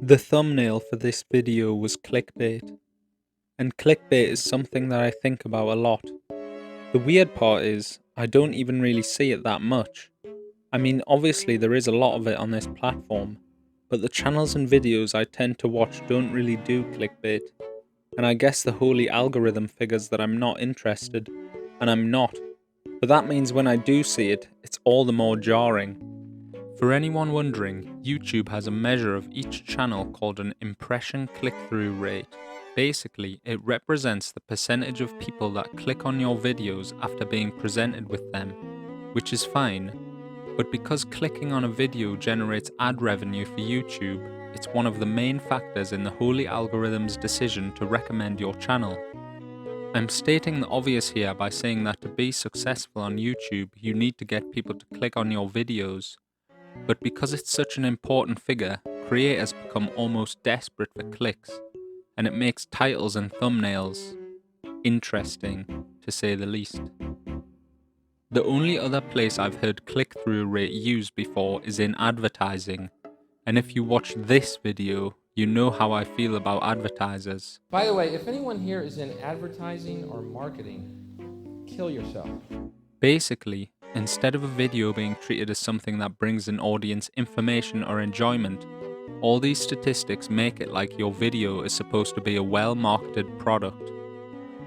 The thumbnail for this video was clickbait, and clickbait is something that I think about a lot. The weird part is, I don't even really see it that much. I mean, obviously there is a lot of it on this platform, but the channels and videos I tend to watch don't really do clickbait, and I guess the holy algorithm figures that I'm not interested, and I'm not. But that means when I do see it, it's all the more jarring. For anyone wondering, YouTube has a measure of each channel called an impression click-through rate. Basically, it represents the percentage of people that click on your videos after being presented with them, which is fine, but because clicking on a video generates ad revenue for YouTube, it's one of the main factors in the holy algorithm's decision to recommend your channel. I'm stating the obvious here by saying that to be successful on YouTube, you need to get people to click on your videos. But because it's such an important figure, creators become almost desperate for clicks, and it makes titles and thumbnails interesting, to say the least. The only other place I've heard click-through rate used before is in advertising, and if you watch this video, you know how I feel about advertisers. By the way, if anyone here is in advertising or marketing, kill yourself. Basically, instead of a video being treated as something that brings an audience information or enjoyment, all these statistics make it like your video is supposed to be a well-marketed product.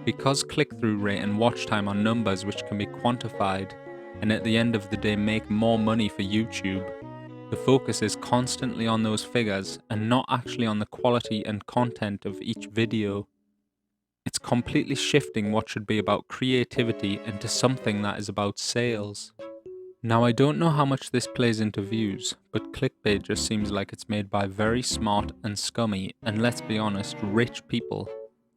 Because click-through rate and watch time are numbers which can be quantified, and at the end of the day make more money for YouTube, the focus is constantly on those figures and not actually on the quality and content of each video. It's completely shifting what should be about creativity into something that is about sales. Now I don't know how much this plays into views, but clickbait just seems like it's made by very smart and scummy, and let's be honest, rich people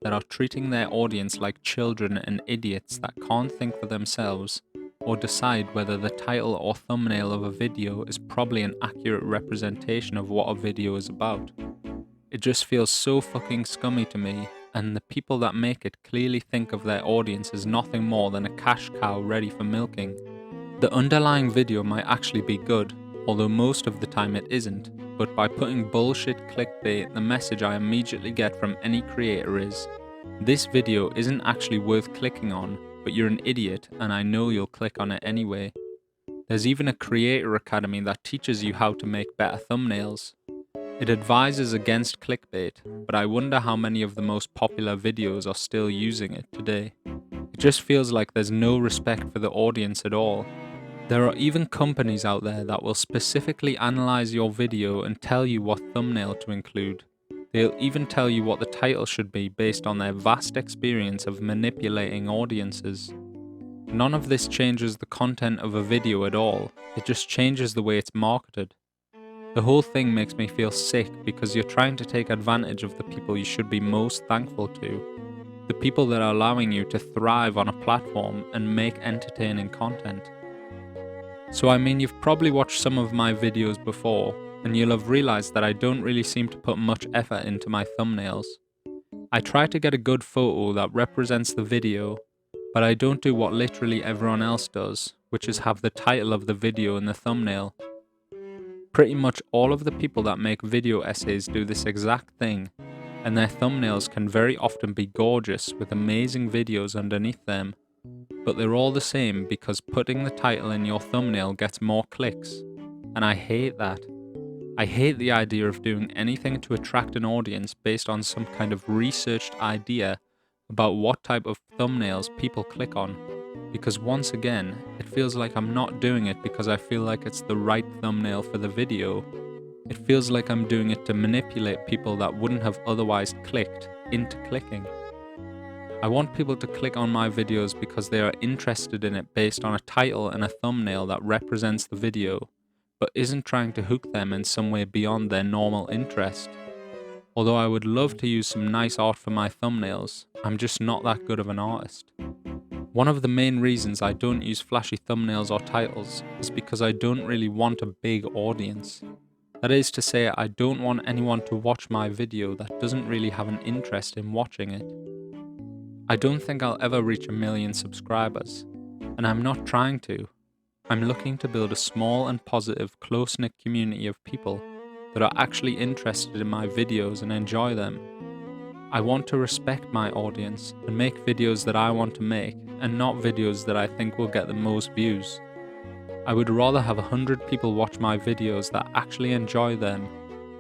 that are treating their audience like children and idiots that can't think for themselves or decide whether the title or thumbnail of a video is probably an accurate representation of what a video is about. It just feels so fucking scummy to me, and the people that make it clearly think of their audience as nothing more than a cash cow ready for milking. The underlying video might actually be good, although most of the time it isn't, but by putting bullshit clickbait, the message I immediately get from any creator is, this video isn't actually worth clicking on, but you're an idiot and I know you'll click on it anyway. There's even a creator academy that teaches you how to make better thumbnails. It advises against clickbait, but I wonder how many of the most popular videos are still using it today. It just feels like there's no respect for the audience at all. There are even companies out there that will specifically analyze your video and tell you what thumbnail to include. They'll even tell you what the title should be based on their vast experience of manipulating audiences. None of this changes the content of a video at all, it just changes the way it's marketed. The whole thing makes me feel sick because you're trying to take advantage of the people you should be most thankful to. The people that are allowing you to thrive on a platform and make entertaining content. So I mean, you've probably watched some of my videos before, and you'll have realized that I don't really seem to put much effort into my thumbnails. I try to get a good photo that represents the video, but I don't do what literally everyone else does, which is have the title of the video in the thumbnail. Pretty much all of the people that make video essays do this exact thing, and their thumbnails can very often be gorgeous with amazing videos underneath them. But they're all the same because putting the title in your thumbnail gets more clicks, and I hate that. I hate the idea of doing anything to attract an audience based on some kind of researched idea about what type of thumbnails people click on, because once again, it feels like I'm not doing it because I feel like it's the right thumbnail for the video. It feels like I'm doing it to manipulate people that wouldn't have otherwise clicked into clicking. I want people to click on my videos because they are interested in it based on a title and a thumbnail that represents the video, but isn't trying to hook them in some way beyond their normal interest. Although I would love to use some nice art for my thumbnails, I'm just not that good of an artist. One of the main reasons I don't use flashy thumbnails or titles is because I don't really want a big audience. That is to say, I don't want anyone to watch my video that doesn't really have an interest in watching it. I don't think I'll ever reach 1 million subscribers, and I'm not trying to. I'm looking to build a small and positive, close-knit community of people that are actually interested in my videos and enjoy them. I want to respect my audience and make videos that I want to make and not videos that I think will get the most views. I would rather have 100 people watch my videos that actually enjoy them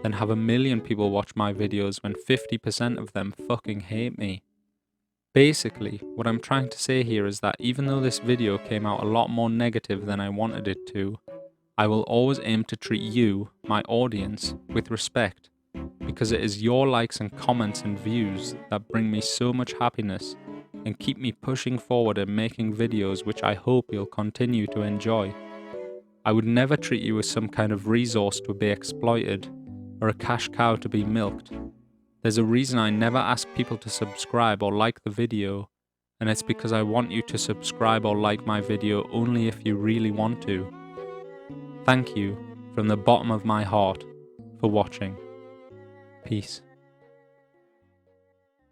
than have 1,000,000 people watch my videos when 50% of them fucking hate me. Basically, what I'm trying to say here is that even though this video came out a lot more negative than I wanted it to, I will always aim to treat you, my audience, with respect, because it is your likes and comments and views that bring me so much happiness and keep me pushing forward and making videos which I hope you'll continue to enjoy. I would never treat you as some kind of resource to be exploited or a cash cow to be milked. There's a reason I never ask people to subscribe or like the video, and it's because I want you to subscribe or like my video only if you really want to. Thank you from the bottom of my heart for watching. Peace.